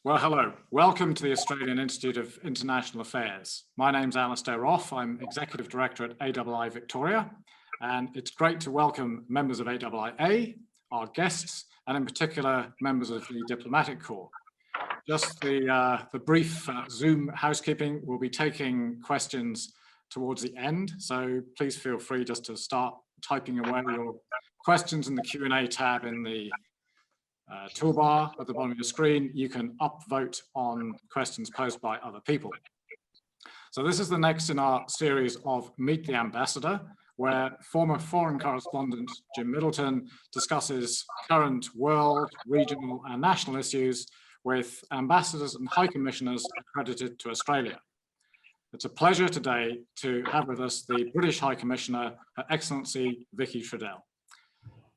Well, hello. Welcome to the Australian Institute of International Affairs. My name's Alistair Roff. I'm Executive Director at AIIA Victoria, and it's great to welcome members of AIIA, our guests, and in particular, members of the Diplomatic Corps. Just the brief Zoom housekeeping. We'll be taking questions towards the end, so please feel free just to start typing away your questions in the Q&A tab in the toolbar at the bottom of your screen. You can upvote on questions posed by other people. So this is the next in our series of Meet the Ambassador, where former foreign correspondent Jim Middleton discusses current world, regional and national issues with ambassadors and high commissioners accredited to Australia. It's a pleasure today to have with us the British High Commissioner, Her Excellency Vicki Treadell.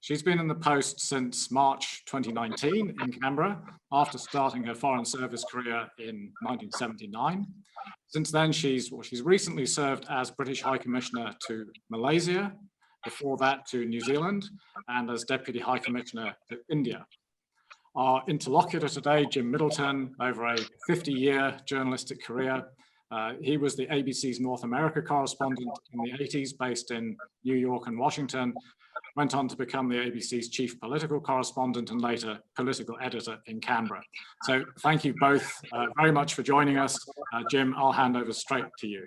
She's been in the post since March 2019 in Canberra, after starting her Foreign Service career in 1979. Since then, she's recently served as British High Commissioner to Malaysia, before that to New Zealand, and as Deputy High Commissioner to India. Our interlocutor today, Jim Middleton, over a 50-year journalistic career. He was the ABC's North America correspondent in the 80s, based in New York and Washington, went on to become the ABC's chief political correspondent and later political editor in Canberra. So thank you both very much for joining us. Jim, I'll hand over straight to you.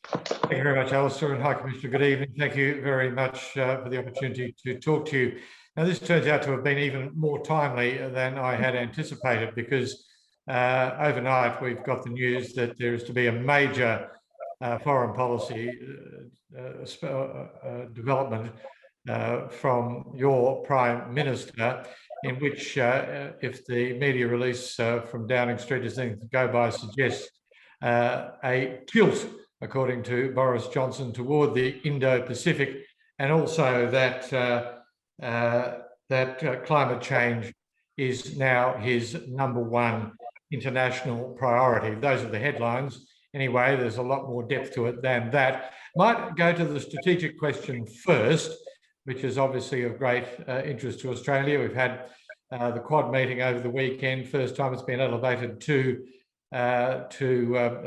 Thank you very much, Alistair, and High Commissioner, good evening. Thank you very much for the opportunity to talk to you. Now, this turns out to have been even more timely than I had anticipated, because overnight we've got the news that there is to be a major foreign policy development from your Prime Minister, in which, if the media release from Downing Street is anything to go by, suggests a tilt, according to Boris Johnson, toward the Indo-Pacific, and also that climate change is now his #1 international priority. Those are the headlines. Anyway, there's a lot more depth to it than that. Might go to the strategic question first, which is obviously of great interest to Australia. We've had the Quad meeting over the weekend. First time it's been elevated to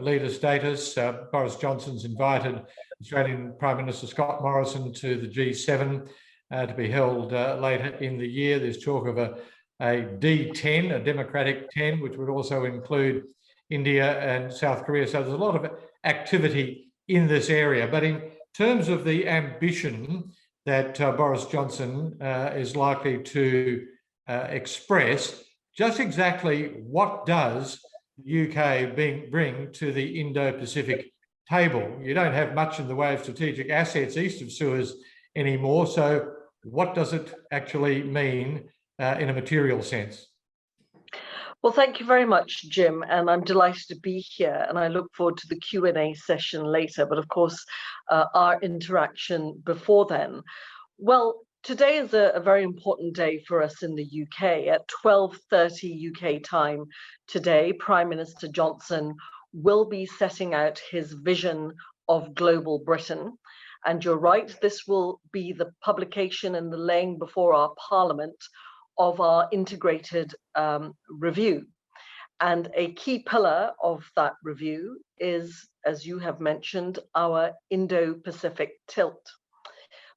leader status. Boris Johnson's invited Australian Prime Minister Scott Morrison to the G7 to be held later in the year. There's talk of a D10, a democratic 10, which would also include India and South Korea. So there's a lot of activity in this area. But in terms of the ambition that Boris Johnson is likely to express, just exactly what does the UK bring to the Indo-Pacific table? You don't have much in the way of strategic assets east of Suez anymore, so what does it actually mean in a material sense? Well, thank you very much, Jim, and I'm delighted to be here, and I look forward to the Q&A session later, but of course, our interaction before then. Well, today is a very important day for us in the UK. At 12:30 UK time today, Prime Minister Johnson will be setting out his vision of global Britain. And you're right, this will be the publication and the laying before our Parliament of our integrated review. And a key pillar of that review is, as you have mentioned, our Indo-Pacific tilt.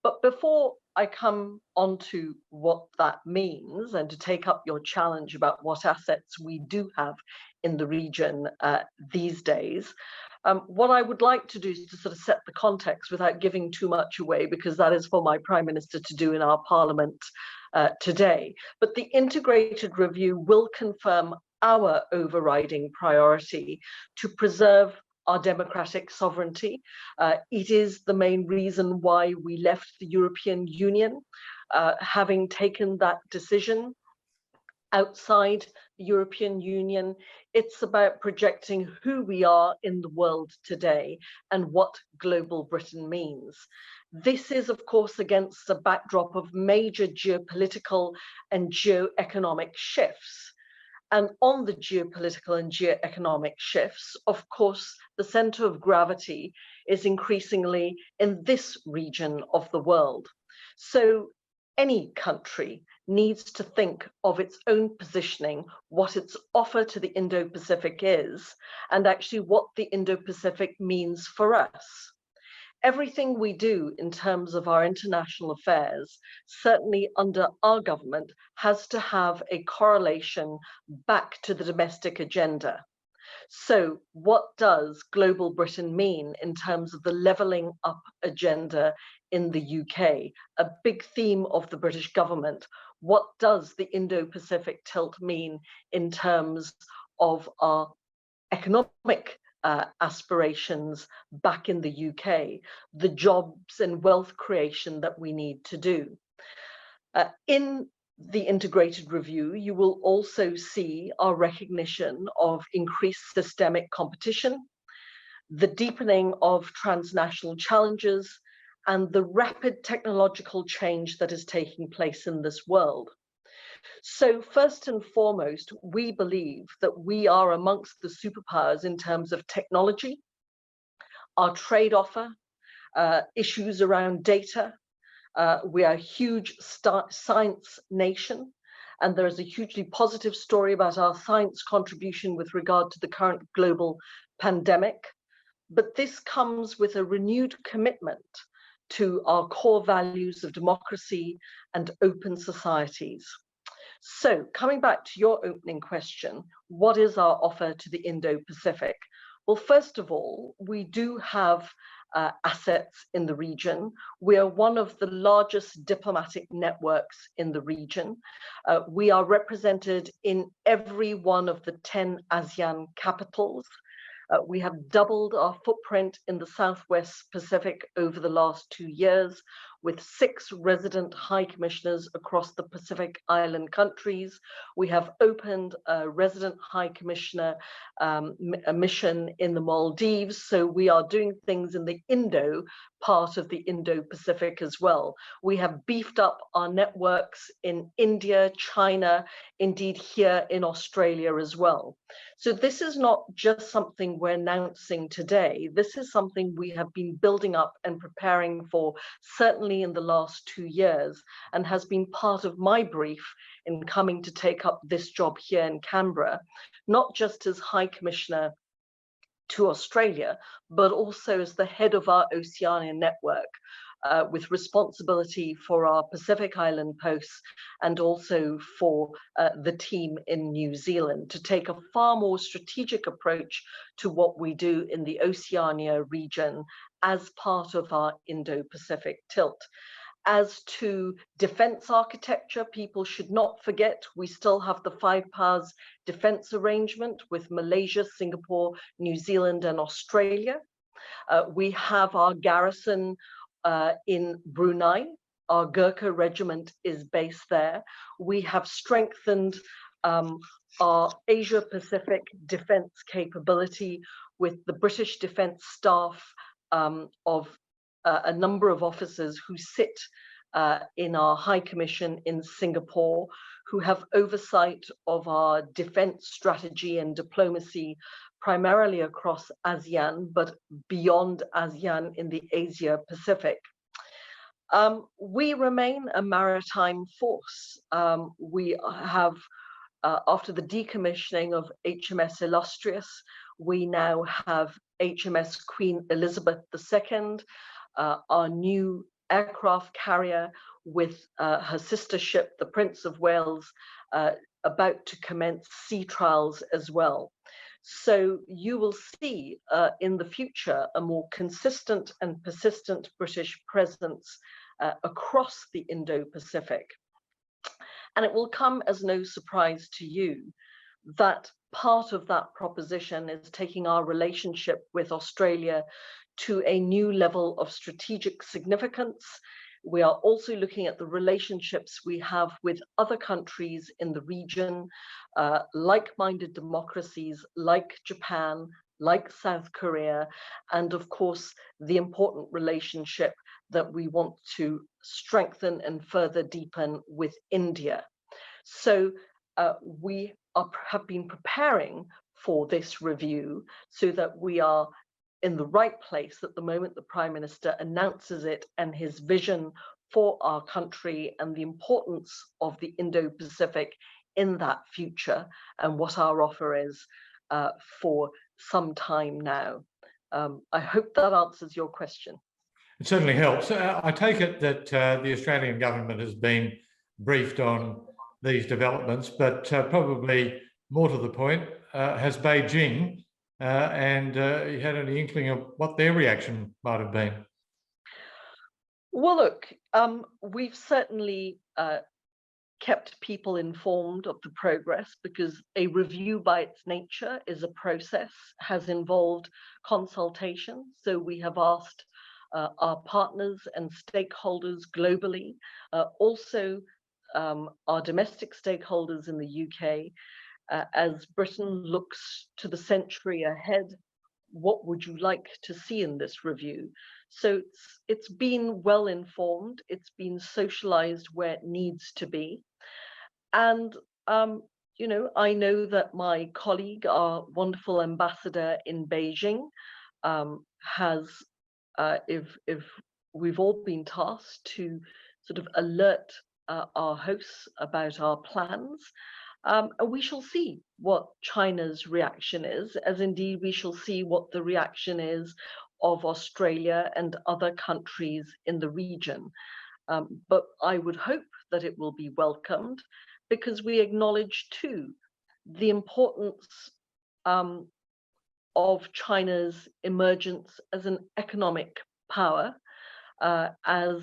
But before I come on to what that means, and to take up your challenge about what assets we do have in the region these days, what I would like to do is to sort of set the context without giving too much away, because that is for my Prime Minister to do in our Parliament today. But the integrated review will confirm our overriding priority to preserve our democratic sovereignty. It is the main reason why we left the European Union, having taken that decision outside the European Union. It's about projecting who we are in the world today and what global Britain means. This is, of course, against a backdrop of major geopolitical and geoeconomic shifts. And on the geopolitical and geoeconomic shifts, of course, the center of gravity is increasingly in this region of the world. So any country needs to think of its own positioning, what its offer to the Indo-Pacific is, and actually what the Indo-Pacific means for us. Everything we do in terms of our international affairs, certainly under our government, has to have a correlation back to the domestic agenda. So what does Global Britain mean in terms of the levelling up agenda in the UK, a big theme of the British government? What does the Indo-Pacific tilt mean in terms of our economic aspirations back in the UK, the jobs and wealth creation that we need to do? In the integrated review, you will also see our recognition of increased systemic competition, the deepening of transnational challenges, and the rapid technological change that is taking place in this world. So first and foremost, we believe that we are amongst the superpowers in terms of technology, our trade offer, issues around data. We are a huge science nation, and there is a hugely positive story about our science contribution with regard to the current global pandemic. But this comes with a renewed commitment to our core values of democracy and open societies. So coming back to your opening question, what is our offer to the Indo-Pacific? Well, first of all, we do have assets in the region. We are one of the largest diplomatic networks in the region. We are represented in every one of the 10 ASEAN capitals. We have doubled our footprint in the Southwest Pacific over the last 2 years, with 6 resident high commissioners across the Pacific Island countries. We have opened a resident high commissioner a mission in the Maldives. So we are doing things in the Indo part of the Indo-Pacific as well. We have beefed up our networks in India, China, indeed here in Australia as well. So this is not just something we're announcing today. This is something we have been building up and preparing for certainly in the last 2 years, and has been part of my brief in coming to take up this job here in Canberra, not just as High Commissioner to Australia, but also as the head of our Oceania network, with responsibility for our Pacific Island posts and also for the team in New Zealand, to take a far more strategic approach to what we do in the Oceania region as part of our Indo-Pacific tilt. As to defense architecture, people should not forget we still have the 5 powers defense arrangement with Malaysia, Singapore, New Zealand, and Australia. We have our garrison in Brunei. Our Gurkha regiment is based there. We have strengthened our Asia Pacific defense capability with the British defense staff of a number of officers who sit in our High Commission in Singapore, who have oversight of our defense strategy and diplomacy, primarily across ASEAN, but beyond ASEAN in the Asia Pacific. We remain a maritime force. We have, after the decommissioning of HMS Illustrious, we now have HMS Queen Elizabeth II, our new aircraft carrier with her sister ship, the Prince of Wales, about to commence sea trials as well. So you will see in the future a more consistent and persistent British presence across the Indo-Pacific. And it will come as no surprise to you that part of that proposition is taking our relationship with Australia to a new level of strategic significance. We are also looking at the relationships we have with other countries in the region, like-minded democracies like Japan, like South Korea, and of course, the important relationship that we want to strengthen and further deepen with India. So we have been preparing for this review so that we are in the right place at the moment the Prime Minister announces it and his vision for our country and the importance of the Indo-Pacific in that future, and what our offer is for some time now. I hope that answers your question. It certainly helps. I take it that the Australian government has been briefed on these developments, but probably more to the point, has Beijing and you had any inkling of what their reaction might have been? Well, look, we've certainly kept people informed of the progress, because a review by its nature is a process, has involved consultation. So we have asked our partners and stakeholders globally, also our domestic stakeholders in the UK, as Britain looks to the century ahead, what would you like to see in this review? So it's been well informed, it's been socialized where it needs to be. And, you know, I know that my colleague, our wonderful ambassador in Beijing, has, if we've all been tasked to sort of alert our hosts about our plans. And we shall see what China's reaction is, as indeed we shall see what the reaction is of Australia and other countries in the region. But I would hope that it will be welcomed, because we acknowledge too the importance of China's emergence as an economic power, as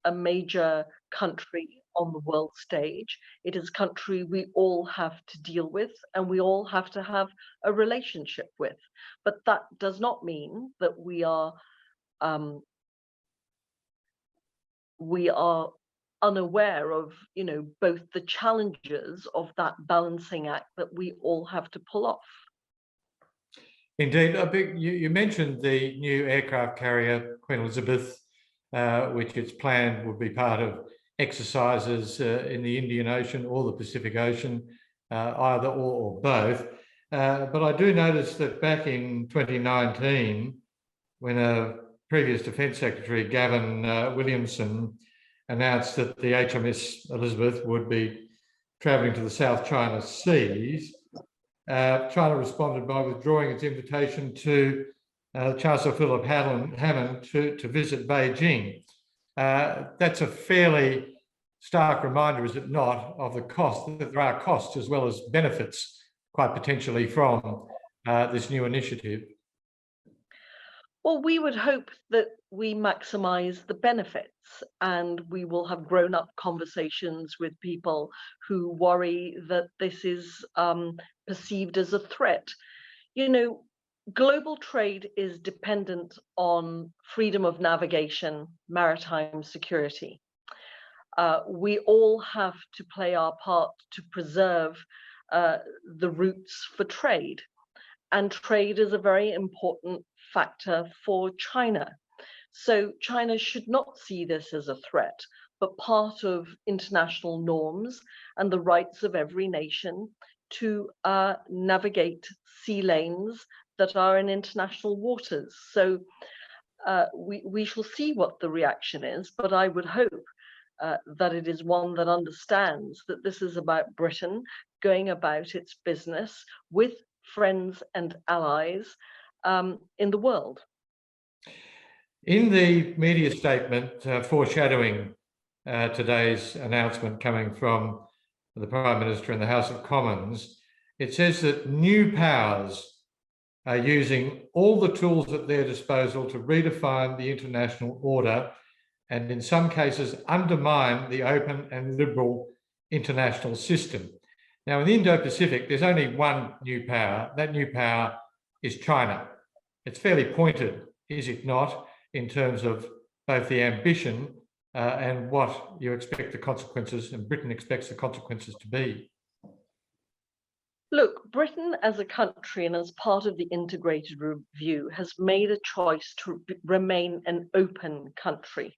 a major country on the world stage. It is a country we all have to deal with, and we all have to have a relationship with. But that does not mean that we are unaware of, you know, both the challenges of that balancing act that we all have to pull off. Indeed, you mentioned the new aircraft carrier, Queen Elizabeth, which it's planned would be part of exercises in the Indian Ocean or the Pacific Ocean, either or both. But I do notice that back in 2019, when a previous Defence Secretary, Gavin Williamson, announced that the HMS Elizabeth would be travelling to the South China Seas, China responded by withdrawing its invitation to Chancellor Philip Hammond to visit Beijing. That's a fairly stark reminder, is it not, of the cost, that there are costs as well as benefits quite potentially from this new initiative. Well, we would hope that we maximise the benefits, and we will have grown-up conversations with people who worry that this is perceived as a threat. You know, global trade is dependent on freedom of navigation, maritime security. We all have to play our part to preserve the routes for trade. And trade is a very important factor for China. So China should not see this as a threat, but part of international norms and the rights of every nation to navigate sea lanes that are in international waters. So we shall see what the reaction is, but I would hope that it is one that understands that this is about Britain going about its business with friends and allies in the world. In the media statement foreshadowing today's announcement coming from the Prime Minister in the House of Commons, it says that new powers are using all the tools at their disposal to redefine the international order and in some cases undermine the open and liberal international system. Now, in the Indo-Pacific, there's only one new power. That new power is China. It's fairly pointed, is it not, in terms of both the ambition and what you expect the consequences, and Britain expects the consequences to be. Look, Britain as a country and as part of the integrated review has made a choice to remain an open country.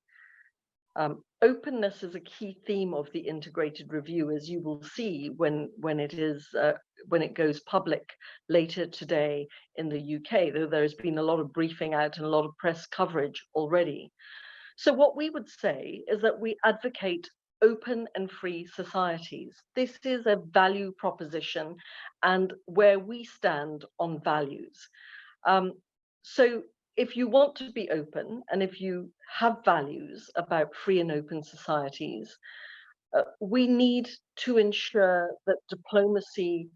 Openness is a key theme of the integrated review, as you will see when it goes public later today in the UK, though there's been a lot of briefing out and a lot of press coverage already. So what we would say is that we advocate open and free societies. This is a value proposition and where we stand on values. So if you want to be open and if you have values about free and open societies, we need to ensure that diplomacy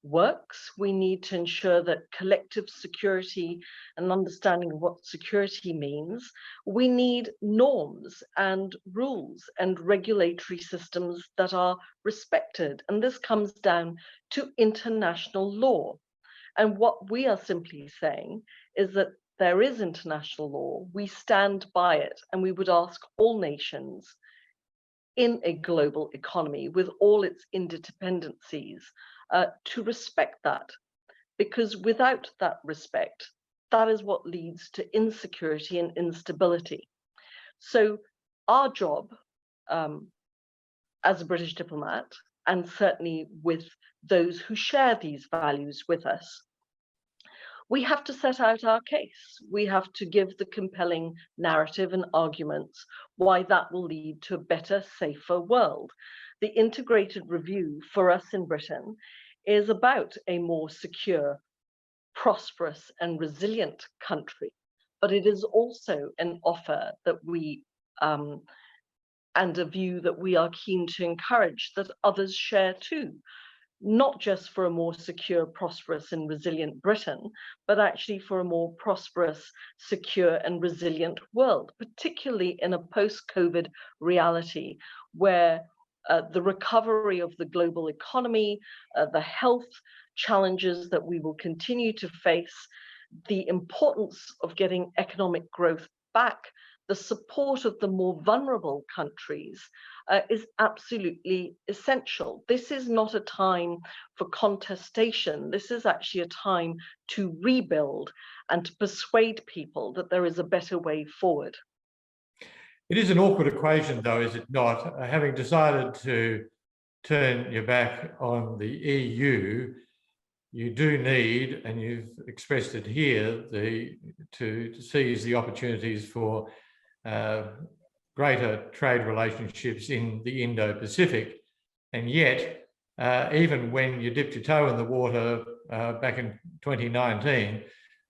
works. We need to ensure that collective security and understanding of what security means. We need norms and rules and regulatory systems that are respected. And this comes down to international law. And what we are simply saying is that there is international law, we stand by it, and we would ask all nations in a global economy with all its interdependencies to respect that. Because without that respect, that is what leads to insecurity and instability. So our job as a British diplomat, and certainly with those who share these values with us, we have to set out our case. We have to give the compelling narrative and arguments why that will lead to a better, safer world. The integrated review for us in Britain is about a more secure, prosperous and resilient country, but it is also an offer that we and a view that we are keen to encourage that others share too, not just for a more secure, prosperous and resilient Britain, but actually for a more prosperous, secure and resilient world, particularly in a post-COVID reality where the recovery of the global economy, the health challenges that we will continue to face, the importance of getting economic growth back, the support of the more vulnerable countries is absolutely essential. This is not a time for contestation. This is actually a time to rebuild and to persuade people that there is a better way forward. It is an awkward equation, though, is it not? Having decided to turn your back on the EU, you do need, and you've expressed it here, to seize the opportunities for greater trade relationships in the Indo-Pacific. And yet, even when you dipped your toe in the water back in 2019,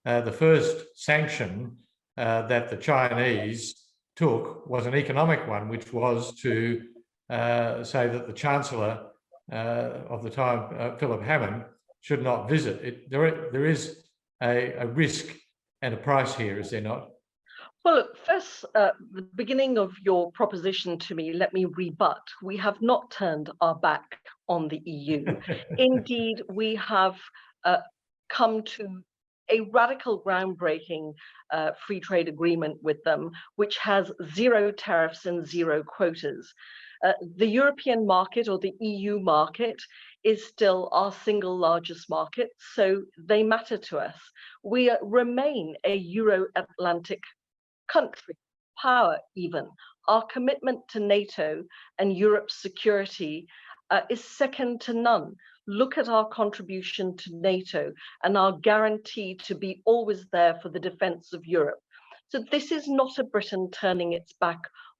the first sanction that the Chinese took was an economic one, which was to say that the Chancellor of the time, Philip Hammond, should not visit. There is a risk and a price here, is there not? Well, look, first, the beginning of your proposition to me, let me rebut. We have not turned our back on the EU. Indeed, we have come to a radical, groundbreaking free trade agreement with them, which has zero tariffs and zero quotas. The European market, or the EU market, is still our single largest market, so they matter to us. We remain a Euro-Atlantic country, power even. Our commitment to NATO and Europe's security is second to none. Look at our contribution to NATO and our guarantee to be always there for the defense of Europe. So this is not a Britain turning its back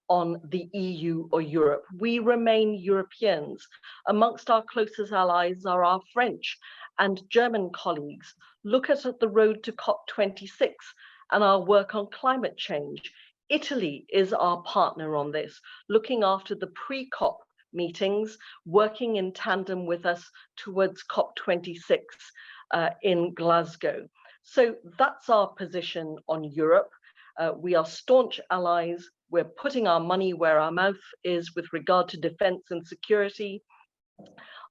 on the EU or Europe. We remain Europeans. Amongst our closest allies are our French and German colleagues. Look at the road to COP26 and our work on climate change. Italy is our partner on this, looking after the pre-COP meetings, working in tandem with us towards COP26 in Glasgow. So that's our position on Europe. We are staunch allies. We're putting our money where our mouth is with regard to defense and security.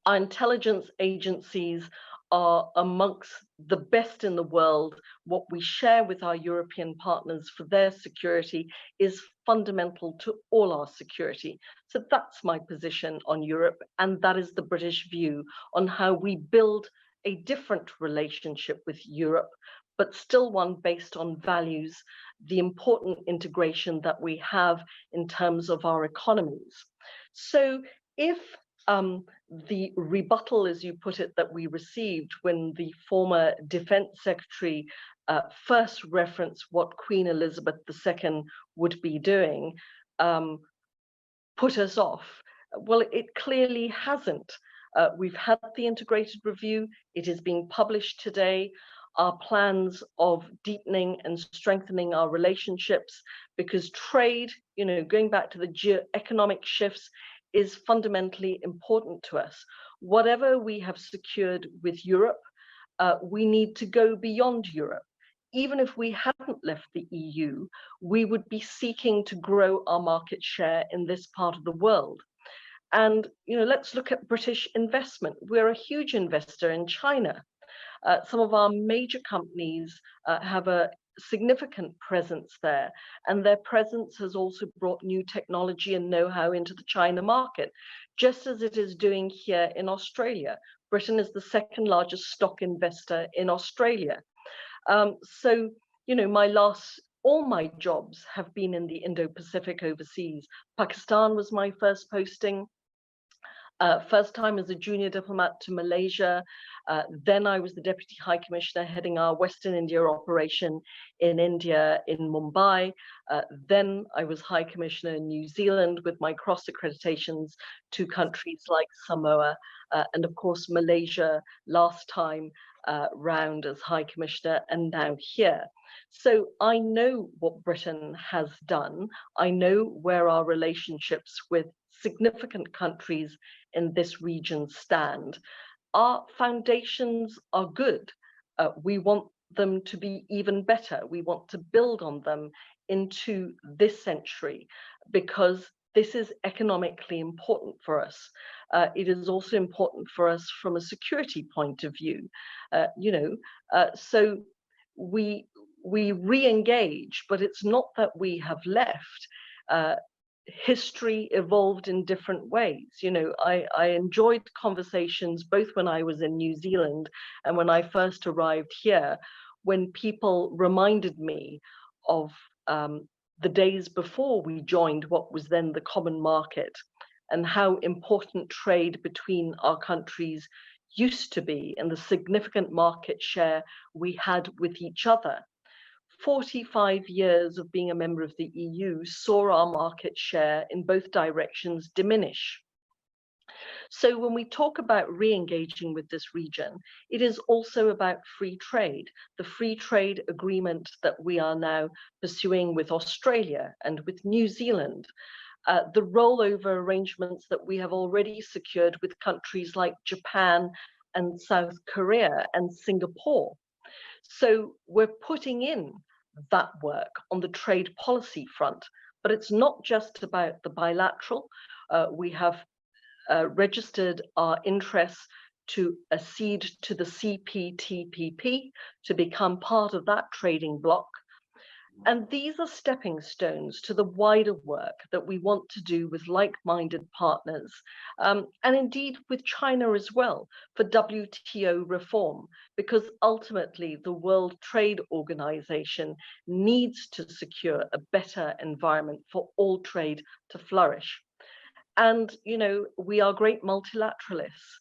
Our intelligence agencies are amongst the best in the world. What we share with our European partners for their security is fundamental to all our security. So that's my position on Europe, and that is the British view on how we build a different relationship with Europe, but still one based on values, the important integration that we have in terms of our economies. So if the rebuttal, as you put it, that we received when the former Defense Secretary first referenced what Queen Elizabeth II would be doing, put us off. Well, it clearly hasn't. We've had the integrated review. It is being published today. Our plans of deepening and strengthening our relationships, because trade, going back to the geo-economic shifts, is fundamentally important to us. Whatever we have secured with Europe, we need to go beyond Europe. Even if we hadn't left the EU, we would be seeking to grow our market share in this part of the world. And let's look at British investment. We're a huge investor in China. Some of our major companies have a significant presence there, and their presence has also brought new technology and know-how into the China market, just as it is doing here in Australia. Britain is the second largest stock investor in Australia. So, all my jobs have been in the Indo-Pacific overseas. Pakistan was my first posting. First time as a junior diplomat to Malaysia. Then I was the Deputy High Commissioner heading our Western India operation in India, in Mumbai. Then I was High Commissioner in New Zealand with my cross accreditations to countries like Samoa, and of course Malaysia last time round as High Commissioner, and now here. So I know what Britain has done. I know where our relationships with significant countries in this region stand. Our foundations are good. We want them to be even better. We want to build on them into this century, because this is economically important for us. It is also important for us from a security point of view. So we re-engage, but it's not that we have left. History evolved in different ways. I enjoyed conversations both when I was in New Zealand and when I first arrived here, when people reminded me of the days before we joined what was then the common market, and how important trade between our countries used to be, and the significant market share we had with each other. 45 years of being a member of the EU saw our market share in both directions diminish. So when we talk about re-engaging with this region, it is also about free trade. The free trade agreement that we are now pursuing with Australia and with New Zealand, the rollover arrangements that we have already secured with countries like Japan and South Korea and Singapore. So we're putting in that work on the trade policy front, but it's not just about the bilateral. We have registered our interests to accede to the CPTPP to become part of that trading bloc. And these are stepping stones to the wider work that we want to do with like-minded partners, and indeed with China as well, for WTO reform, because ultimately the World Trade Organization needs to secure a better environment for all trade to flourish. And, we are great multilateralists.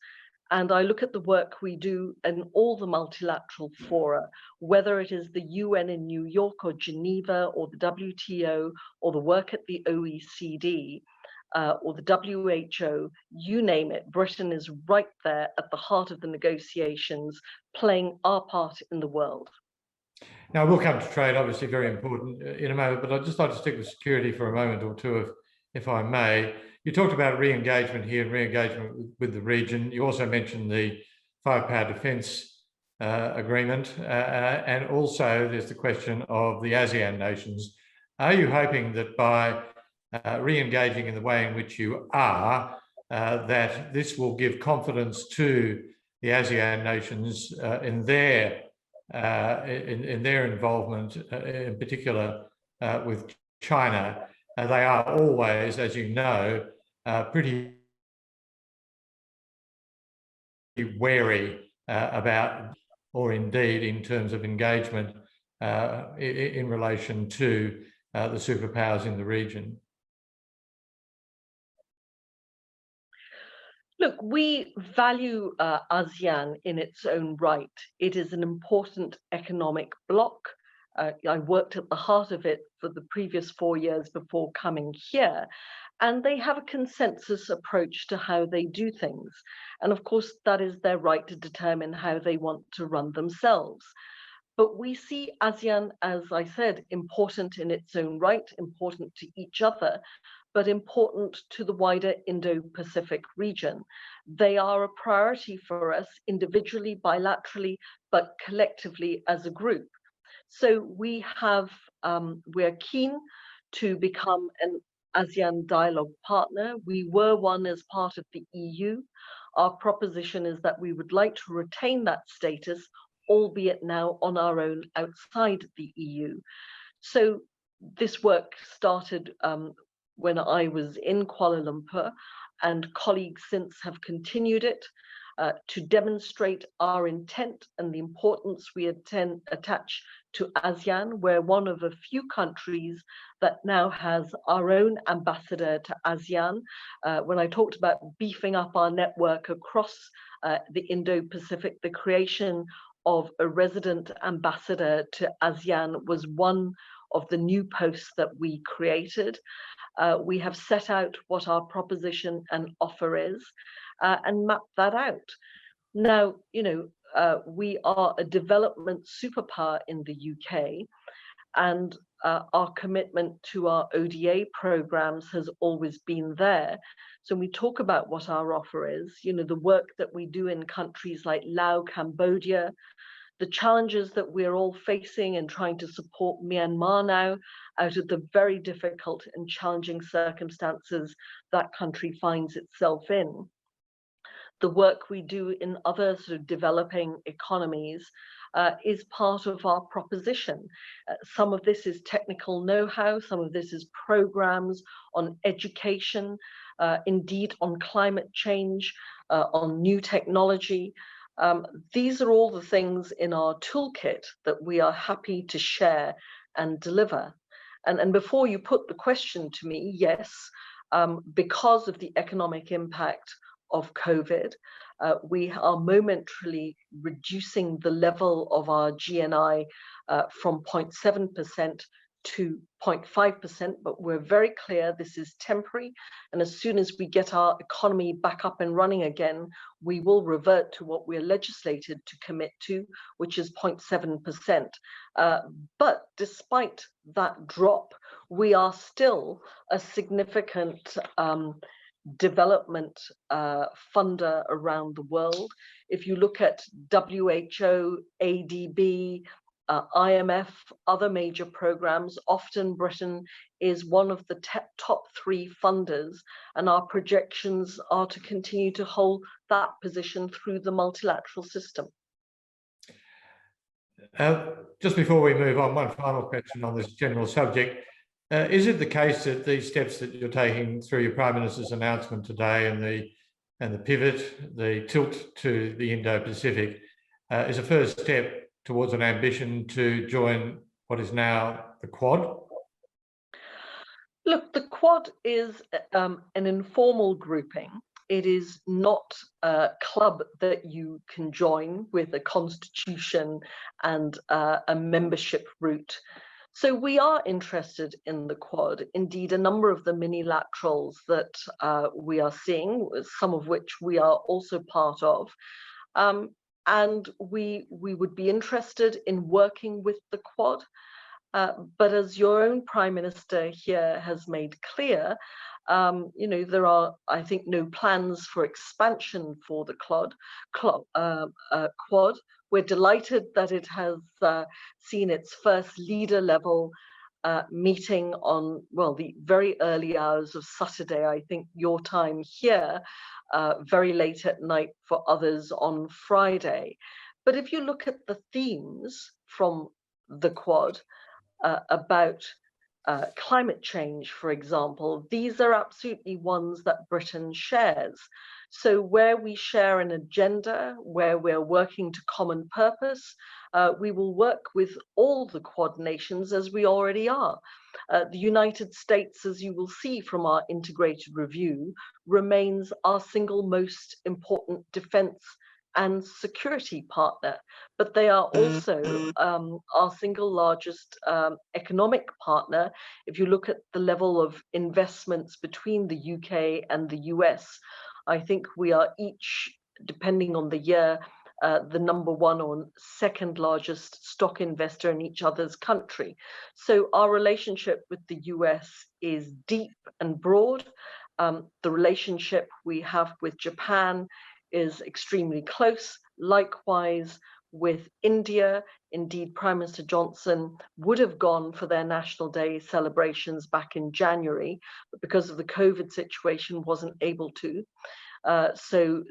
And I look at the work we do in all the multilateral fora, whether it is the UN in New York or Geneva or the WTO, or the work at the OECD or the WHO, you name it, Britain is right there at the heart of the negotiations, playing our part in the world. Now, we'll come to trade, obviously very important in a moment, but I'd just like to stick with security for a moment or two, if I may. You talked about re-engagement here and re-engagement with the region. You also mentioned the five-power defence agreement, and also there's the question of the ASEAN nations. Are you hoping that by re-engaging in the way in which you are, that this will give confidence to the ASEAN nations in their involvement, in particular with China? They are always, as you know, pretty wary about, or indeed in terms of engagement in relation to the superpowers in the region. Look, we value ASEAN in its own right. It is an important economic bloc. I worked at the heart of it for the previous 4 years before coming here, and they have a consensus approach to how they do things. And of course, that is their right to determine how they want to run themselves. But we see ASEAN, as I said, important in its own right, important to each other, but important to the wider Indo-Pacific region. They are a priority for us individually, bilaterally, but collectively as a group. So we're keen to become an ASEAN dialogue partner. We were one as part of the EU. Our proposition is that we would like to retain that status, albeit now on our own outside the EU. So this work started when I was in Kuala Lumpur, and colleagues since have continued it to demonstrate our intent and the importance we attach to ASEAN. We're one of a few countries that now has our own ambassador to ASEAN. When I talked about beefing up our network across the Indo-Pacific, the creation of a resident ambassador to ASEAN was one of the new posts that we created. We have set out what our proposition and offer is and mapped that out. Now, we are a development superpower in the UK, and our commitment to our ODA programs has always been there. So when we talk about what our offer is, the work that we do in countries like Laos, Cambodia, the challenges that we're all facing and trying to support Myanmar now out of the very difficult and challenging circumstances that country finds itself in. The work we do in other sort of developing economies is part of our proposition. Some of this is technical know-how, some of this is programs on education, indeed on climate change, on new technology. These are all the things in our toolkit that we are happy to share and deliver. And before you put the question to me, yes, because of the economic impact of COVID, we are momentarily reducing the level of our GNI from 0.7% to 0.5%, but we're very clear this is temporary. And as soon as we get our economy back up and running again, we will revert to what we're legislated to commit to, which is 0.7%. But despite that drop, we are still a significant development funder around the world. If you look at WHO, ADB, IMF, other major programs, often Britain is one of the top 3 funders, and our projections are to continue to hold that position through the multilateral system. Just before we move on, one final question on this general subject. Is it the case that these steps that you're taking through your Prime Minister's announcement today and the pivot, the tilt to the Indo-Pacific, is a first step towards an ambition to join what is now the Quad? Look, the Quad is an informal grouping. It is not a club that you can join with a constitution and a membership route. So we are interested in the Quad. Indeed, a number of the mini-laterals that we are seeing, some of which we are also part of, and we would be interested in working with the Quad. But as your own Prime Minister here has made clear, there are, I think, no plans for expansion for the Quad. We're delighted that it has seen its first leader level meeting on, well, the very early hours of Saturday, I think your time here, very late at night for others on Friday. But if you look at the themes from the Quad about climate change, for example, these are absolutely ones that Britain shares. So where we share an agenda, where we're working to common purpose, we will work with all the Quad nations as we already are. The United States, as you will see from our integrated review, remains our single most important defense and security partner, but they are also our single largest economic partner. If you look at the level of investments between the UK and the US, I think we are each, depending on the year, the number one or second largest stock investor in each other's country. So our relationship with the US is deep and broad. The relationship we have with Japan is extremely close. Likewise with India. Indeed, Prime Minister Johnson would have gone for their National Day celebrations back in January, but because of the COVID situation wasn't able to. So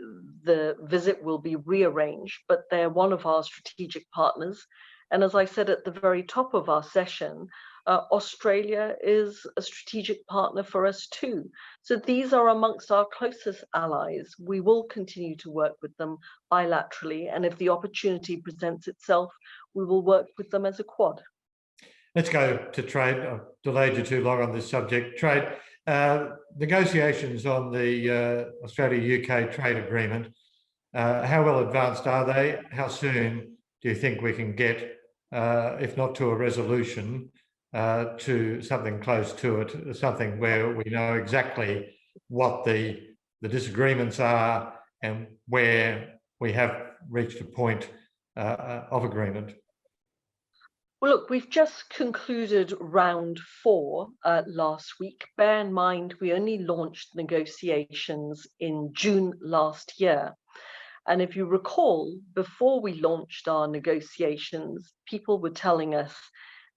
the visit will be rearranged, but they're one of our strategic partners. And as I said at the very top of our session, Australia is a strategic partner for us too. So these are amongst our closest allies. We will continue to work with them bilaterally, and if the opportunity presents itself, we will work with them as a Quad. Let's go to trade. I've delayed you too long on this subject. Trade. Negotiations on the Australia-UK trade agreement, how well advanced are they? How soon do you think we can get, if not to a resolution, to something close to it, something where we know exactly what the disagreements are and where we have reached a point of agreement? Well, look, we've just concluded round 4 last week. Bear in mind, we only launched negotiations in June last year. And if you recall, before we launched our negotiations, people were telling us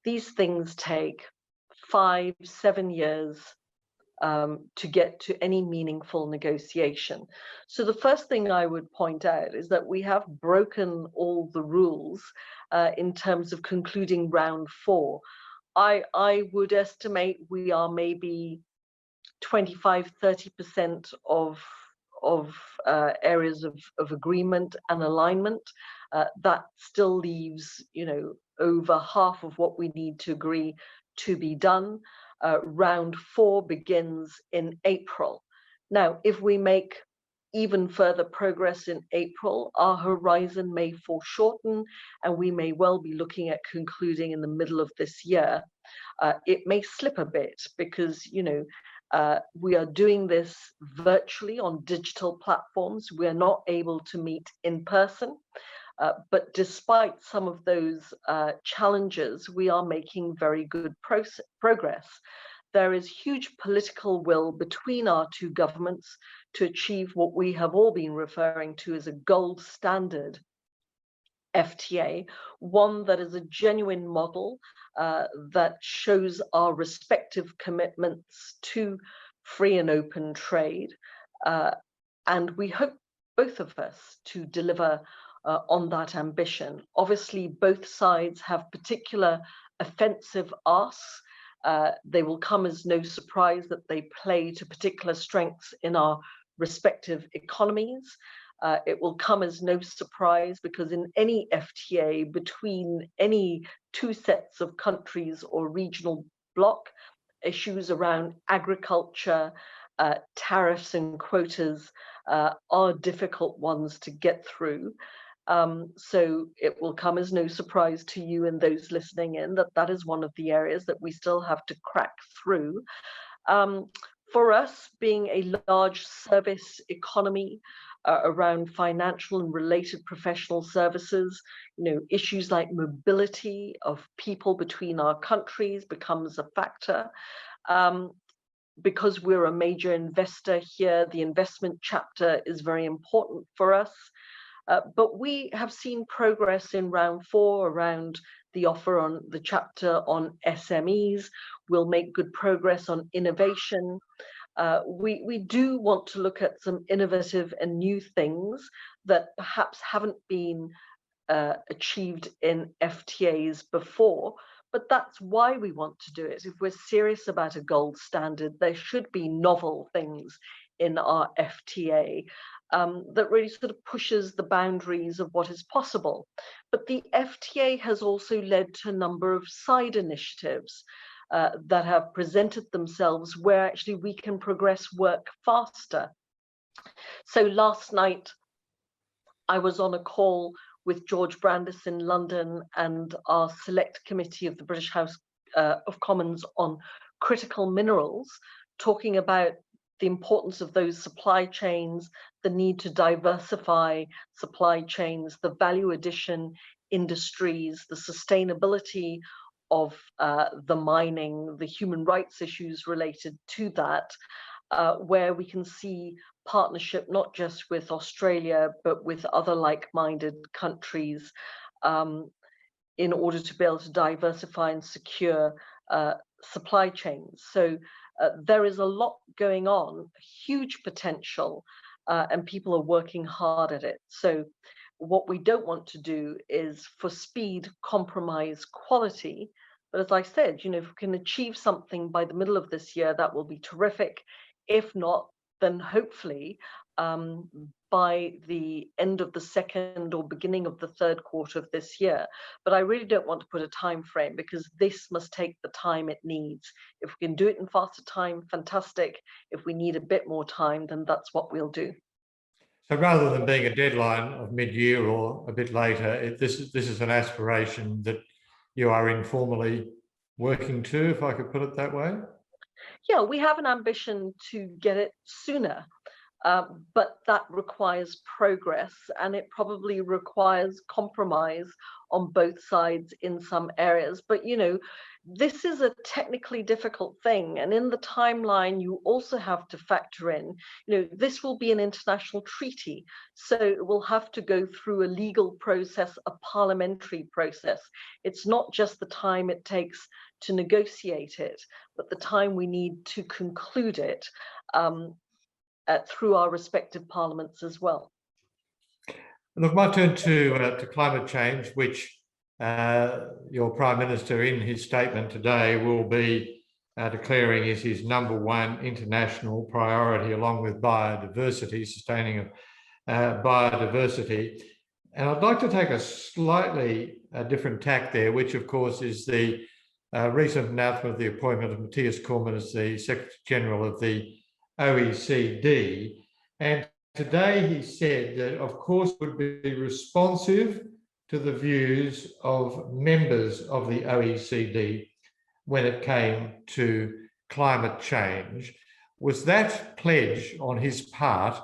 these things take 5-7 years to get to any meaningful negotiation. So the first thing I would point out is that we have broken all the rules in terms of concluding round 4. I would estimate we are maybe 25-30% of areas of agreement and alignment. That still leaves, over half of what we need to agree to be done. Round 4 begins in April. Now, if we make even further progress in April, our horizon may foreshorten, and we may well be looking at concluding in the middle of this year. It may slip a bit because, we are doing this virtually on digital platforms. We are not able to meet in person. But despite some of those challenges, we are making very good progress. There is huge political will between our two governments to achieve what we have all been referring to as a gold standard FTA, one that is a genuine model that shows our respective commitments to free and open trade. And we hope, both of us, to deliver on that ambition. Obviously, both sides have particular offensive asks. They will come as no surprise that they play to particular strengths in our respective economies. It will come as no surprise because in any FTA between any two sets of countries or regional bloc, issues around agriculture, tariffs and quotas are difficult ones to get through. So it will come as no surprise to you and those listening in that that is one of the areas that we still have to crack through. For us, being a large service economy around financial and related professional services, issues like mobility of people between our countries becomes a factor. Because we're a major investor here, the investment chapter is very important for us. But we have seen progress in round 4 around the offer on the chapter on SMEs. We'll make good progress on innovation. We do want to look at some innovative and new things that perhaps haven't been achieved in FTAs before, but that's why we want to do it. If we're serious about a gold standard, there should be novel things in our FTA that really sort of pushes the boundaries of what is possible. But the FTA has also led to a number of side initiatives that have presented themselves where actually we can progress work faster. So last night, I was on a call with George Brandis in London and our select committee of the British House of Commons on critical minerals, talking about the importance of those supply chains, the need to diversify supply chains, the value addition industries, the sustainability of the mining, the human rights issues related to that, where we can see partnership not just with Australia, but with other like-minded countries in order to be able to diversify and secure supply chains. So there is a lot going on, huge potential, and people are working hard at it. So what we don't want to do is for speed compromise quality. But as I said, if we can achieve something by the middle of this year, that will be terrific. If not, then hopefully by the end of the second or beginning of the third quarter of this year. But I really don't want to put a time frame because this must take the time it needs. If we can do it in faster time, fantastic. If we need a bit more time, then that's what we'll do. So rather than being a deadline of mid-year or a bit later, this is an aspiration that you are informally working to, if I could put it that way? Yeah, we have an ambition to get it sooner, but that requires progress, and it probably requires compromise on both sides in some areas. But this is a technically difficult thing, and in the timeline you also have to factor in, this will be an international treaty, so it will have to go through a legal process, a parliamentary process. It's not just the time it takes to negotiate it, but the time we need to conclude it through our respective parliaments as well. Look, my turn to climate change, which your Prime Minister in his statement today will be declaring is his #1 international priority, along with biodiversity, sustaining of biodiversity. And I'd like to take a slightly different tack there, which of course is the recent announcement of the appointment of Matthias Corman as the Secretary General of the OECD. And today he said that, of course, would be responsive to the views of members of the OECD when it came to climate change. Was that pledge on his part,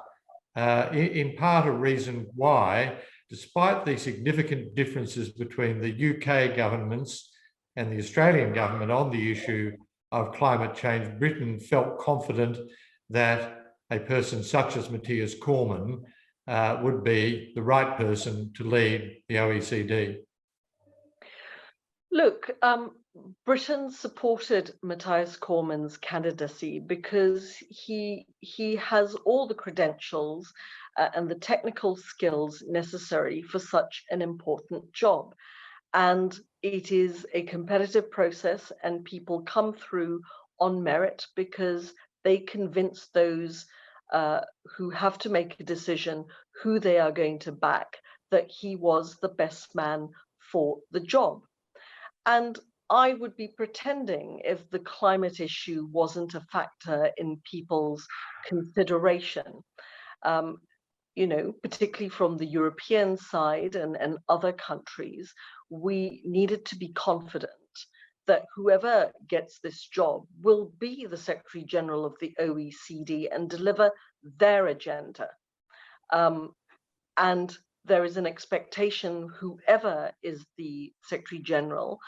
in part a reason why, despite the significant differences between the UK governments and the Australian government on the issue of climate change, Britain felt confident that a person such as Matthias Corman would be the right person to lead the OECD? Look, Britain supported Matthias Corman's candidacy because he has all the credentials and the technical skills necessary for such an important job. And it is a competitive process, and people come through on merit because they convince those who have to make a decision who they are going to back that he was the best man for the job. And I would be pretending if the climate issue wasn't a factor in people's consideration. Particularly from the European side and other countries, we needed to be confident that whoever gets this job will be the Secretary General of the OECD and deliver their agenda. And there is an expectation whoever is the Secretary General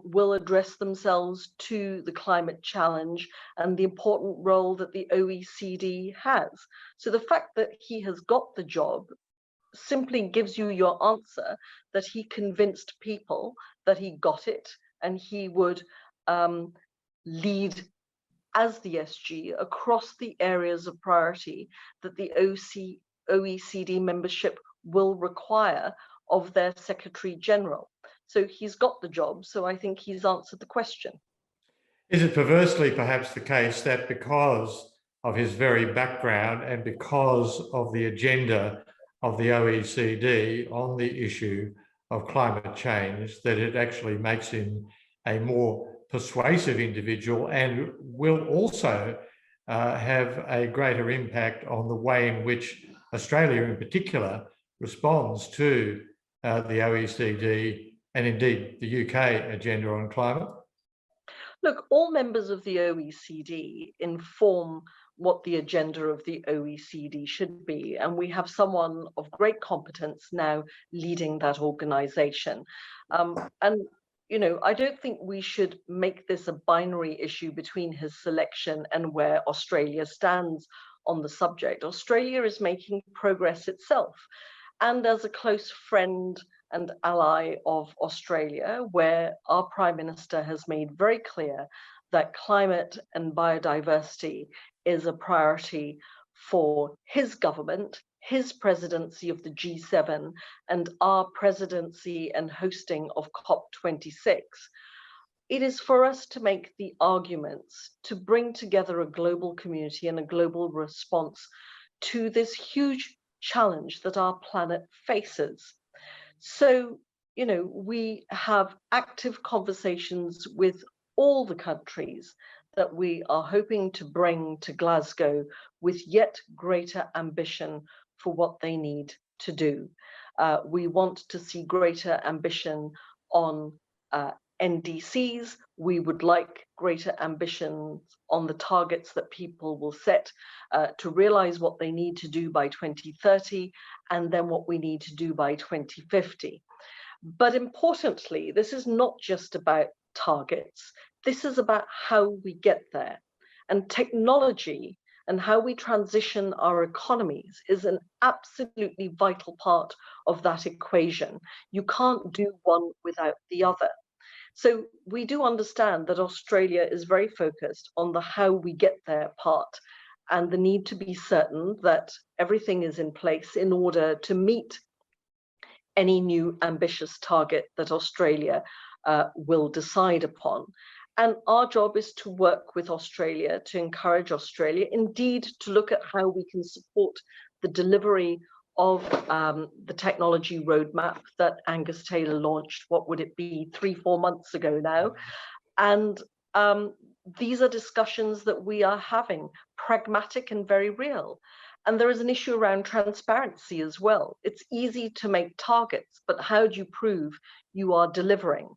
will address themselves to the climate challenge and the important role that the OECD has. So the fact that he has got the job simply gives you your answer that he convinced people that he got it and he would lead as the SG across the areas of priority that the OECD membership will require of their Secretary General. So he's got the job. So I think he's answered the question. Is it perversely perhaps the case that because of his very background and because of the agenda of the OECD on the issue of climate change, that it actually makes him a more persuasive individual and will also have a greater impact on the way in which Australia in particular responds to the OECD and indeed the UK agenda on climate? Look, all members of the OECD inform what the agenda of the OECD should be. And we have someone of great competence now leading that organization. And, you know, I don't think we should make this a binary issue between his selection and where Australia stands on the subject. Australia is making progress itself. And as a close friend and ally of Australia, where our Prime Minister has made very clear that climate and biodiversity is a priority for his government, his presidency of the G7, and our presidency and hosting of COP26. It is for us to make the arguments to bring together a global community and a global response to this huge challenge that our planet faces. So, you know, we have active conversations with all the countries that we are hoping to bring to Glasgow with yet greater ambition for what they need to do. We want to see greater ambition on NDCs. We would like greater ambitions on the targets that people will set to realize what they need to do by 2030 and then what we need to do by 2050. But importantly, this is not just about targets. This is about how we get there. And technology and how we transition our economies is an absolutely vital part of that equation. You can't do one without the other. So we do understand that Australia is very focused on the how we get there part and the need to be certain that everything is in place in order to meet any new ambitious target that Australia will decide upon. And our job is to work with Australia, to encourage Australia, indeed, to look at how we can support the delivery of the technology roadmap that Angus Taylor launched, what would it be, 3-4 months ago now. And these are discussions that we are having, pragmatic and very real. And there is an issue around transparency as well. It's easy to make targets, but how do you prove you are delivering,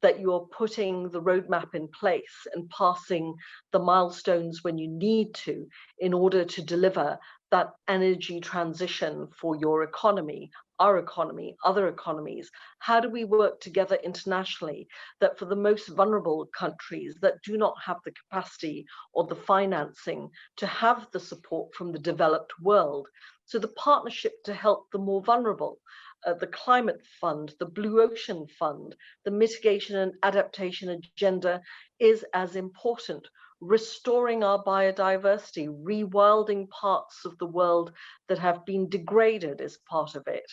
that you are putting the roadmap in place and passing the milestones when you need to in order to deliver that energy transition for your economy, our economy, other economies? How do we work together internationally that for the most vulnerable countries that do not have the capacity or the financing to have the support from the developed world? So the partnership to help the more vulnerable, the climate fund, the Blue Ocean Fund, the mitigation and adaptation agenda is as important. Restoring our biodiversity, rewilding parts of the world that have been degraded is part of it.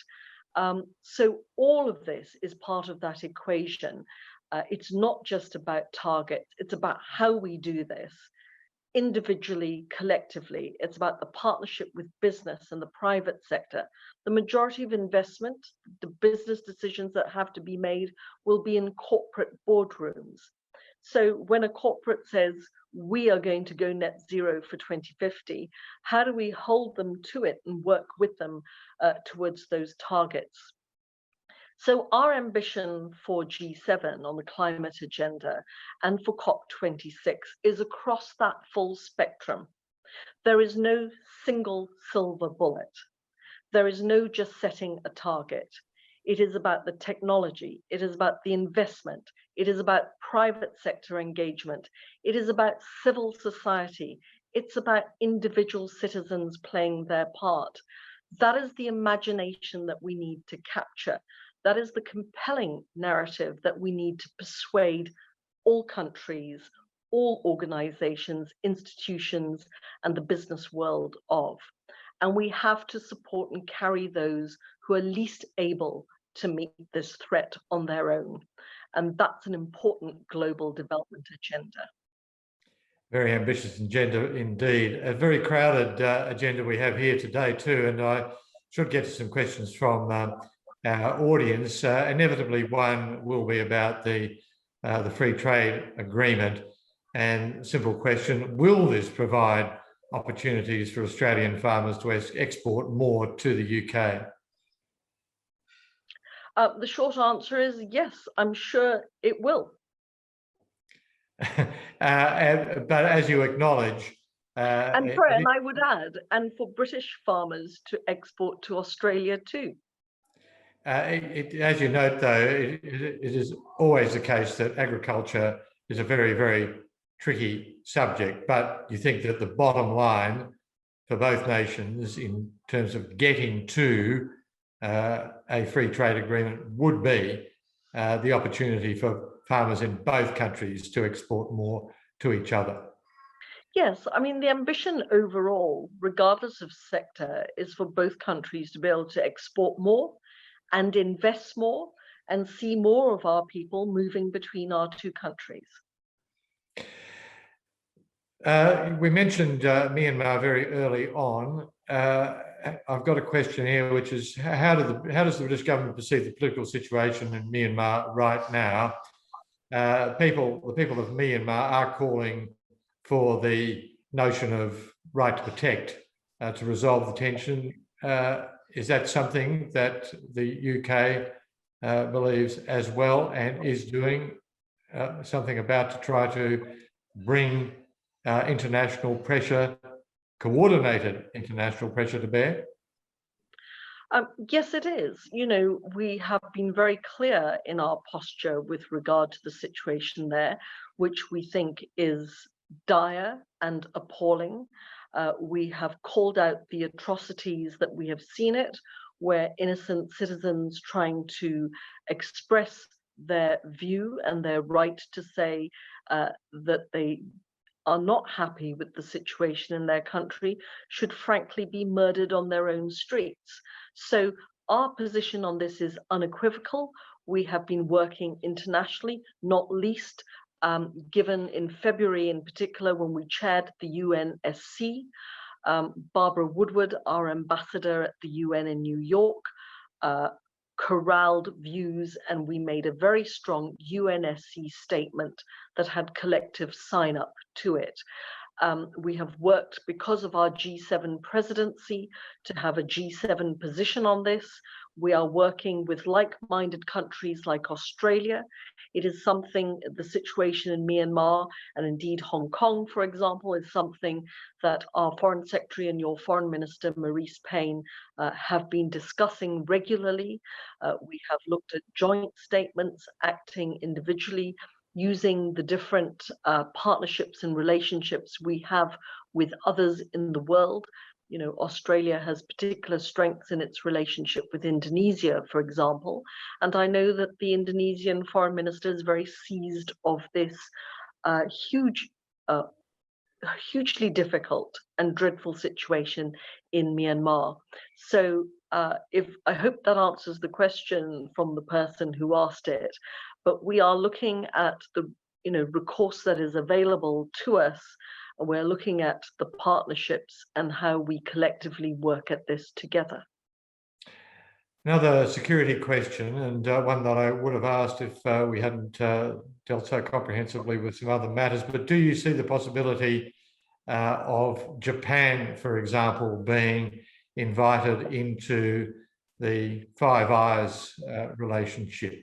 So all of this is part of that equation. It's not just about targets, it's about how we do this individually, collectively. It's about the partnership with business and the private sector. The majority of investment, the business decisions that have to be made will be in corporate boardrooms. So when a corporate says, we are going to go net zero for 2050, how do we hold them to it and work with them towards those targets? So our ambition for G7 on the climate agenda and for COP26 is across that full spectrum. There is no single silver bullet. There is no just setting a target. It is about the technology. It is about the investment. It is about private sector engagement. It is about civil society. It's about individual citizens playing their part. That is the imagination that we need to capture. That is the compelling narrative that we need to persuade all countries, all organizations, institutions, and the business world of. And we have to support and carry those who are least able to meet this threat on their own. And that's an important global development agenda. Very ambitious agenda indeed. A very crowded agenda we have here today too, and I should get to some questions from our audience. Inevitably, one will be about the free trade agreement. And simple question, will this provide opportunities for Australian farmers to export more to the UK? The short answer is yes, I'm sure it will. But as you acknowledge, and I would add, and for British farmers to export to Australia too. As you note, though, it is always the case that agriculture is a very, very tricky subject, but you think that the bottom line for both nations in terms of getting to a free trade agreement would be the opportunity for farmers in both countries to export more to each other. Yes, I mean, the ambition overall, regardless of sector, is for both countries to be able to export more and invest more and see more of our people moving between our two countries. We mentioned Myanmar very early on. I've got a question here, which is how does the British government perceive the political situation in Myanmar right now? The people of Myanmar are calling for the notion of right to protect to resolve the tension. Is that something that the UK believes as well and is doing something about to try to bring international pressure, coordinated international pressure to bear? Yes, it is. You know, we have been very clear in our posture with regard to the situation there, which we think is dire and appalling. We have called out the atrocities that we have seen it, where innocent citizens trying to express their view and their right to say that they are not happy with the situation in their country should frankly be murdered on their own streets. So our position on this is unequivocal. We have been working internationally, not least given in February in particular when we chaired the UNSC. Barbara Woodward, our ambassador at the UN in New York, corralled views, and we made a very strong UNSC statement that had collective sign up to it. We have worked, because of our G7 presidency, to have a G7 position on this. We are working with like-minded countries like Australia. It is something, the situation in Myanmar and indeed Hong Kong, for example, is something that our Foreign Secretary and your Foreign Minister, Maurice Payne, have been discussing regularly. We have looked at joint statements, acting individually, using the different partnerships and relationships we have with others in the world. You know, Australia has particular strengths in its relationship with Indonesia, for example. And I know that the Indonesian foreign minister is very seized of this hugely difficult and dreadful situation in Myanmar. So I hope that answers the question from the person who asked it, but we are looking at the recourse that is available to us. We're looking at the partnerships and how we collectively work at this together. Another security question, and one that I would have asked if we hadn't dealt so comprehensively with some other matters, but do you see the possibility of Japan, for example, being invited into the Five Eyes relationship?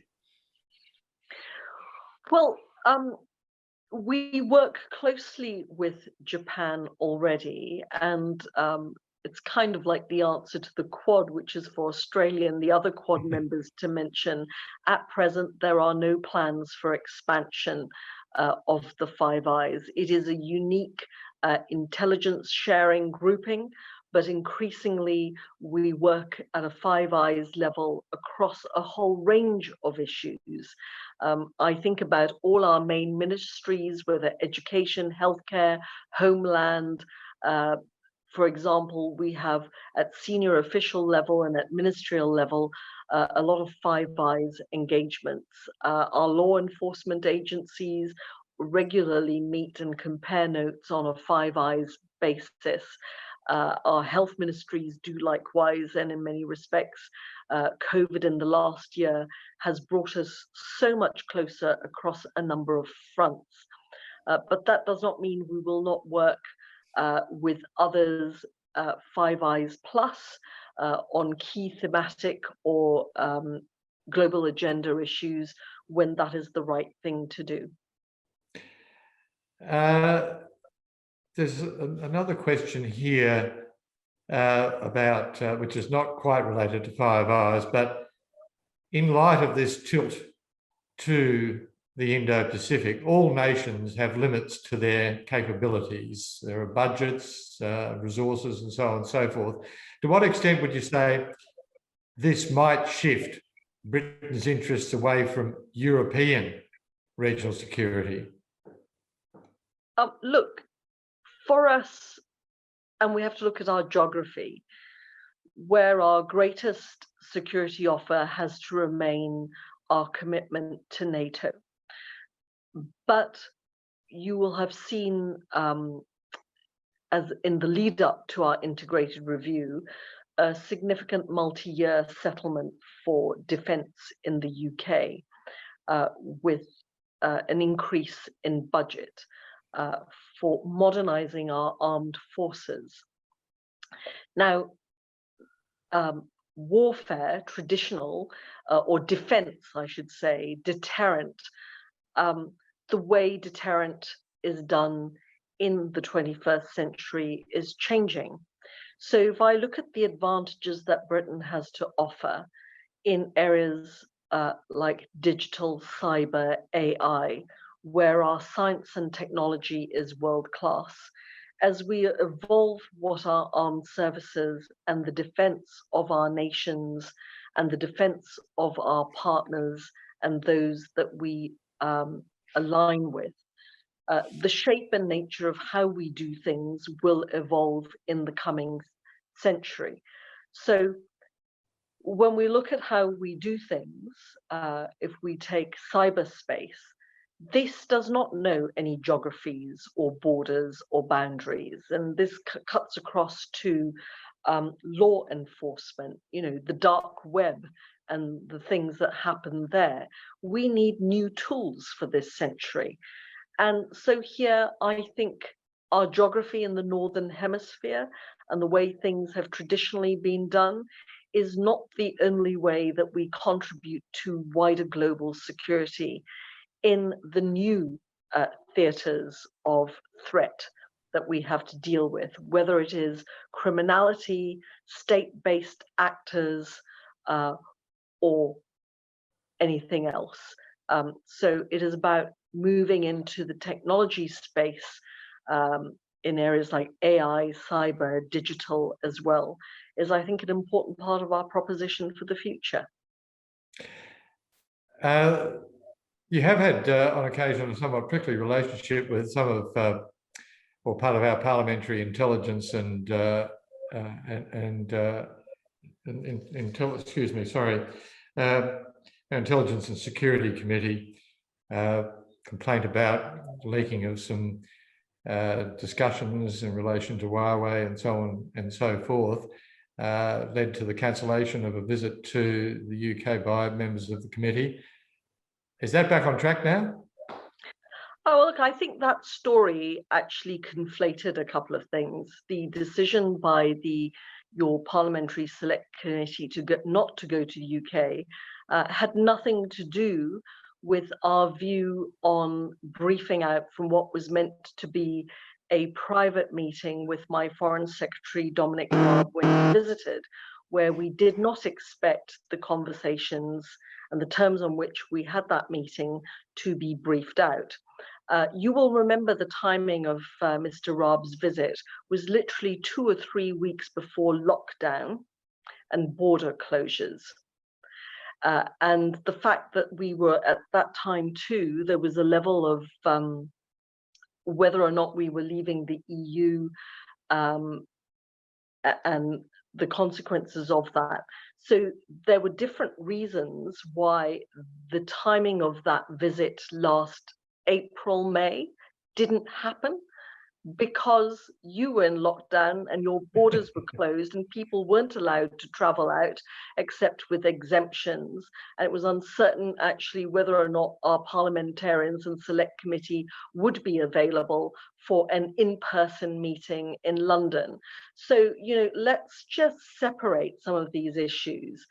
Well, we work closely with Japan already, and it's kind of like the answer to the Quad, which is for Australia and the other Quad members to mention. At present, there are no plans for expansion of the Five Eyes. It is a unique intelligence sharing grouping, but increasingly we work at a Five Eyes level across a whole range of issues. I think about all our main ministries, whether education, healthcare, homeland. For example, we have at senior official level and at ministerial level a lot of Five Eyes engagements. Our law enforcement agencies regularly meet and compare notes on a Five Eyes basis. Our health ministries do likewise, and in many respects, COVID in the last year has brought us so much closer across a number of fronts. But that does not mean we will not work with others, Five Eyes Plus, on key thematic or global agenda issues when that is the right thing to do. There's another question here about, which is not quite related to Five Eyes, but in light of this tilt to the Indo-Pacific, all nations have limits to their capabilities. There are budgets, resources, and so on and so forth. To what extent would you say this might shift Britain's interests away from European regional security? Look, for us, and we have to look at our geography, where our greatest security offer has to remain our commitment to NATO. But you will have seen, as in the lead up to our integrated review, a significant multi-year settlement for defence in the UK, with an increase in budget for modernising our armed forces. Now, warfare, traditional, or defence, I should say, deterrent, the way deterrent is done in the 21st century is changing. So if I look at the advantages that Britain has to offer in areas like digital, cyber, AI, where our science and technology is world-class, as we evolve what our armed services and the defence of our nations and the defence of our partners and those that we align with, the shape and nature of how we do things will evolve in the coming century. So when we look at how we do things, if we take cyberspace, this does not know any geographies or borders or boundaries, and this cuts across to law enforcement, the dark web and the things that happen there. We need new tools for this century. And so here, I think our geography in the Northern Hemisphere and the way things have traditionally been done is not the only way that we contribute to wider global security in the new theatres of threat that we have to deal with, whether it is criminality, state-based actors, or anything else. So it is about moving into the technology space in areas like AI, cyber, digital as well, is I think an important part of our proposition for the future. You have had on occasion a somewhat prickly relationship with some of, or part of our parliamentary intelligence and Intelligence and Security Committee, complaint about leaking of some discussions in relation to Huawei and so on and so forth, led to the cancellation of a visit to the UK by members of the committee. Is that back on track now? Oh, look, I think that story actually conflated a couple of things. The decision by your Parliamentary Select Committee not to go to the UK had nothing to do with our view on briefing out from what was meant to be a private meeting with my Foreign Secretary Dominic Raab when he visited, where we did not expect the conversations and the terms on which we had that meeting to be briefed out. You will remember the timing of Mr. Raab's visit was literally 2 or 3 weeks before lockdown and border closures. And the fact that we were at that time too, there was a level of whether or not we were leaving the EU and the consequences of that. So there were different reasons why the timing of that visit last April, May didn't happen, because you were in lockdown and your borders were closed and people weren't allowed to travel out except with exemptions. And it was uncertain actually whether or not our parliamentarians and select committee would be available for an in-person meeting in London. So, you know, let's just separate some of these issues.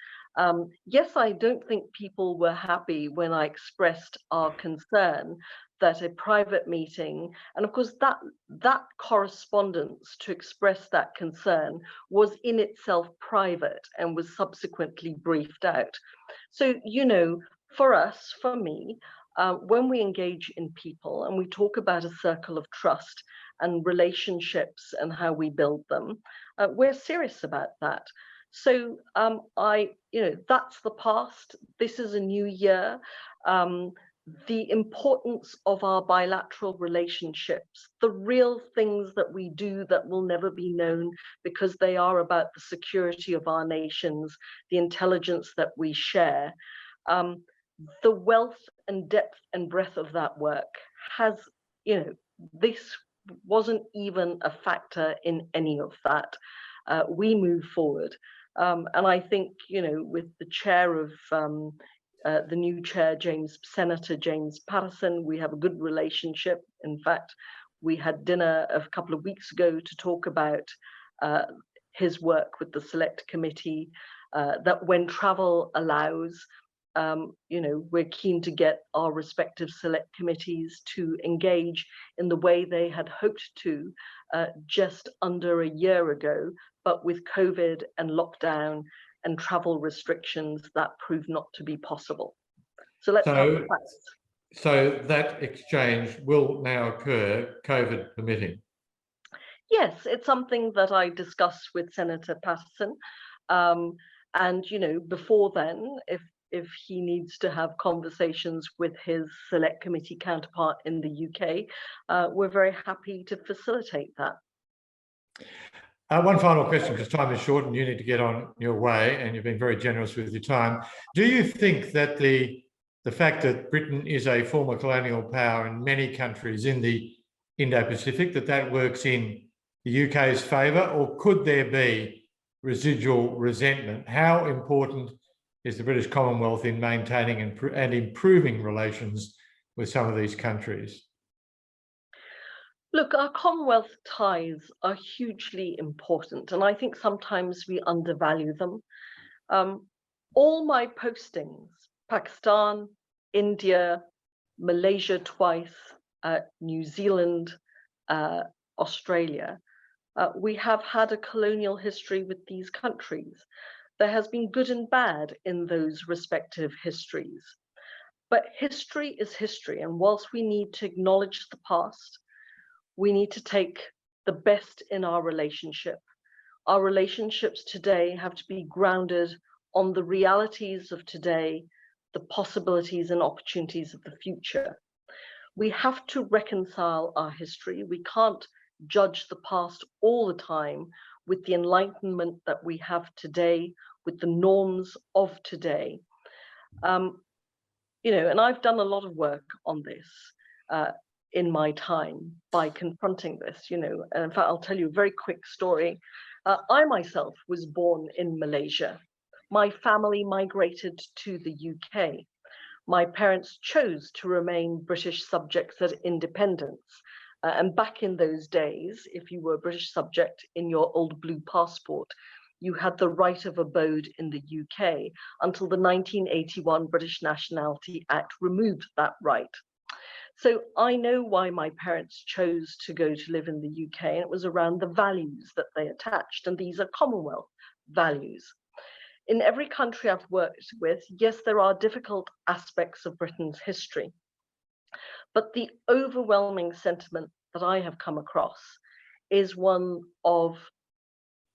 Yes, I don't think people were happy when I expressed our concern that a private meeting, and of course that correspondence to express that concern was in itself private and was subsequently briefed out. So, you know, for us, for me, when we engage in people and we talk about a circle of trust and relationships and how we build them, we're serious about that. So you know, that's the past. This is a new year. The importance of our bilateral relationships, the real things that we do that will never be known because they are about the security of our nations, the intelligence that we share. The wealth and depth and breadth of that work has, you know, this wasn't even a factor in any of that. We move forward. And I think, you know, with the chair of the new chair, Senator James Paterson, we have a good relationship. In fact, we had dinner a couple of weeks ago to talk about his work with the select committee, that when travel allows, you know, we're keen to get our respective select committees to engage in the way they had hoped to just under a year ago, but with COVID and lockdown and travel restrictions, that proved not to be possible. So let's have the facts. So that exchange will now occur, COVID permitting? Yes, it's something that I discussed with Senator Paterson. And, you know, before then, if he needs to have conversations with his select committee counterpart in the UK, we're very happy to facilitate that. One final question, because time is short and you need to get on your way, and you've been very generous with your time. Do you think that the fact that Britain is a former colonial power in many countries in the Indo-Pacific, that works in the UK's favour, or could there be residual resentment? How important is the British Commonwealth in maintaining and improving relations with some of these countries? Look, our Commonwealth ties are hugely important, and I think sometimes we undervalue them. All my postings, Pakistan, India, Malaysia twice, New Zealand, Australia, we have had a colonial history with these countries. There has been good and bad in those respective histories. But history is history, and whilst we need to acknowledge the past, we need to take the best in our relationship. Our relationships today have to be grounded on the realities of today, the possibilities and opportunities of the future. We have to reconcile our history. We can't judge the past all the time with the enlightenment that we have today, with the norms of today. You know, and I've done a lot of work on this in my time by confronting this, you know. And in fact, I'll tell you a very quick story. I myself was born in Malaysia. My family migrated to the UK. My parents chose to remain British subjects at independence. And back in those days, if you were a British subject in your old blue passport, you had the right of abode in the UK until the 1981 British Nationality Act removed that right. So I know why my parents chose to go to live in the UK, and it was around the values that they attached, and these are Commonwealth values. In every country I've worked with, yes, there are difficult aspects of Britain's history, but the overwhelming sentiment that I have come across is one of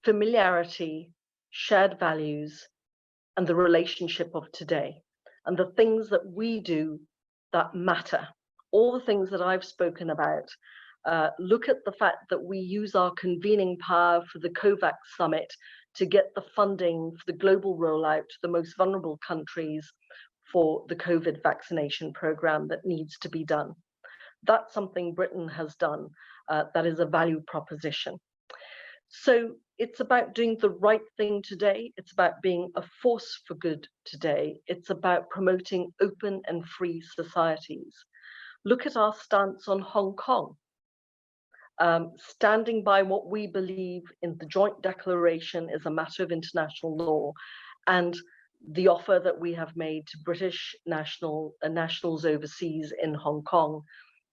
familiarity, shared values, and the relationship of today, and the things that we do that matter. All the things that I've spoken about. Look at the fact that we use our convening power for the COVAX summit to get the funding for the global rollout to the most vulnerable countries for the COVID vaccination program that needs to be done. That's something Britain has done. That is a value proposition. So it's about doing the right thing today. It's about being a force for good today. It's about promoting open and free societies. Look at our stance on Hong Kong. Standing by what we believe in the joint declaration is a matter of international law, and the offer that we have made to British nationals overseas in Hong Kong,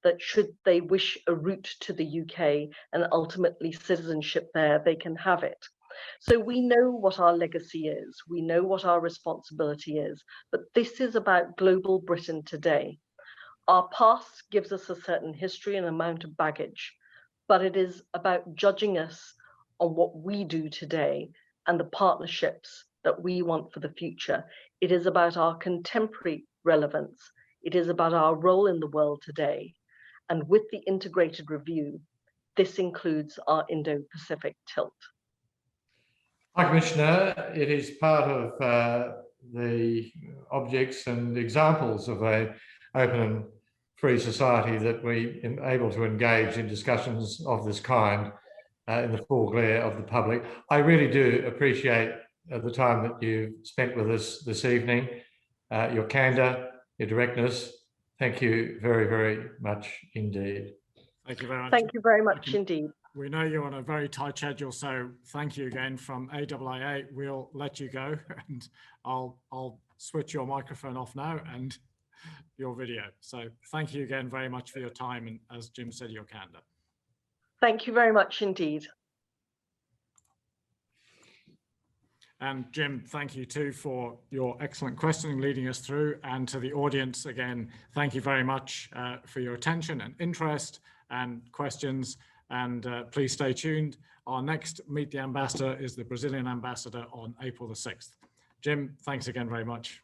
that should they wish a route to the UK and ultimately citizenship there, they can have it. So we know what our legacy is, we know what our responsibility is, but this is about global Britain today. Our past gives us a certain history and amount of baggage, but it is about judging us on what we do today and the partnerships that we want for the future. It is about our contemporary relevance. It is about our role in the world today. And with the integrated review, this includes our Indo-Pacific tilt. Hi, Commissioner. It is part of the objects and examples of an open and free society that we are able to engage in discussions of this kind in the full glare of the public. I really do appreciate the time that you've spent with us this evening, your candour, your directness. Thank you very, very much indeed. Thank you very much. Thank you very much indeed. We know you're on a very tight schedule, so thank you again from AIIA. We'll let you go, and I'll switch your microphone off now and your video. So thank you again very much for your time, and as Jim said, your candor. Thank you very much indeed. And Jim, thank you too for your excellent questioning leading us through, and to the audience again, thank you very much for your attention and interest and questions, and please stay tuned. Our next Meet the Ambassador is the Brazilian Ambassador on April the 6th. Jim, thanks again very much.